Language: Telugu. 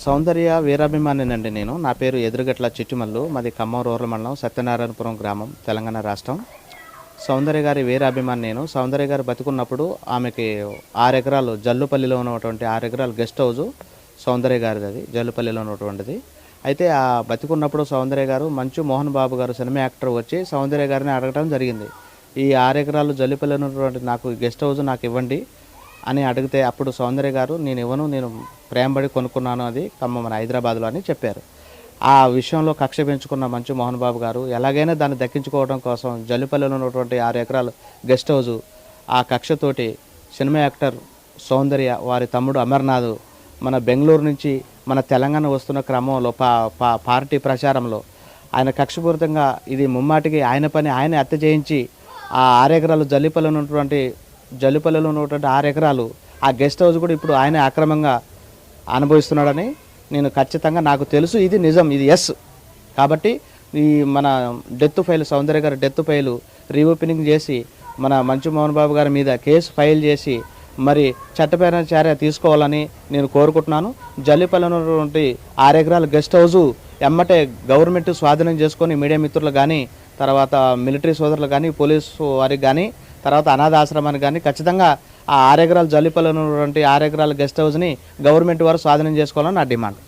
సౌందర్య వీరాభిమానినండి నేను. నా పేరు ఎదురుగట్ల చిట్టిమల్లు. మాది ఖమ్మం రూరల్ మండలం సత్యనారాయణపురం గ్రామం, తెలంగాణ రాష్ట్రం. సౌందర్య గారి వీరాభిమాని నేను. సౌందర్య గారు బతికున్నప్పుడు ఆమెకి 6 ఎకరాలు జల్లుపల్లిలో ఉన్నటువంటి 6 ఎకరాలు గెస్ట్ హౌజు సౌందర్య గారిది, అది జల్లుపల్లిలో ఉన్నటువంటిది. అయితే ఆ బతికున్నప్పుడు సౌందర్య గారు మంచు మోహన్ బాబు గారు సినిమా యాక్టర్ వచ్చి సౌందర్య గారిని అడగడం జరిగింది. ఈ 6 ఎకరాలు జల్లుపల్లిలో ఉన్నటువంటి నాకు గెస్ట్ హౌజు నాకు ఇవ్వండి అని అడిగితే అప్పుడు సౌందర్య గారు నేను ఇవ్వను, నేను ప్రేమబడి కొనుక్కున్నాను, అది ఖమ్మం మన హైదరాబాద్లో అని చెప్పారు. ఆ విషయంలో కక్ష పెంచుకున్న మంచు మోహన్ బాబు గారు ఎలాగైనా దాన్ని దక్కించుకోవడం కోసం జల్లిపల్లిలో ఉన్నటువంటి 6 ఎకరాలు గెస్ట్ హౌజు ఆ కక్షతోటి సినిమా యాక్టర్ సౌందర్య వారి తమ్ముడు అమర్నాథ్ మన బెంగళూరు నుంచి మన తెలంగాణ వస్తున్న క్రమంలో పార్టీ ప్రచారంలో ఆయన కక్షపూరితంగా ఇది ముమ్మాటికి ఆయన పని ఆయన హత్య చేయించి ఆ 6 ఎకరాలు జల్లిపల్లిలో ఉన్నటువంటి 6 ఎకరాలు ఆ గెస్ట్ హౌస్ కూడా ఇప్పుడు ఆయన అక్రమంగా అనుభవిస్తున్నాడని నేను ఖచ్చితంగా నాకు తెలుసు, ఇది నిజం, ఇది ఎస్. కాబట్టి ఈ మన డెత్ ఫైల్ సౌందర్య గారి డెత్ ఫైలు రీఓపెనింగ్ చేసి మన మంచు మోహన్ బాబు గారి మీద కేసు ఫైల్ చేసి మరి చట్టపరమైన చర్య తీసుకోవాలని నేను కోరుకుంటున్నాను. జల్లిపల్లిలో ఉన్నటువంటి 6 ఎకరాల గెస్ట్ హౌజు ఎమ్మటే గవర్నమెంట్ స్వాధీనం చేసుకొని మీడియా మిత్రులు కానీ, తర్వాత మిలిటరీ సోదరులు కానీ, పోలీసు వారికి కానీ, తర్వాత అనాథ ఆశ్రమానికి కానీ ఖచ్చితంగా ఆ 6 ఎకరాల జల్లిపల్లిలో ఉన్నటువంటి 6 ఎకరాల గెస్ట్ హౌస్ని గవర్నమెంట్ వారు స్వాధీనం చేసుకోవాలని నా డిమాండ్.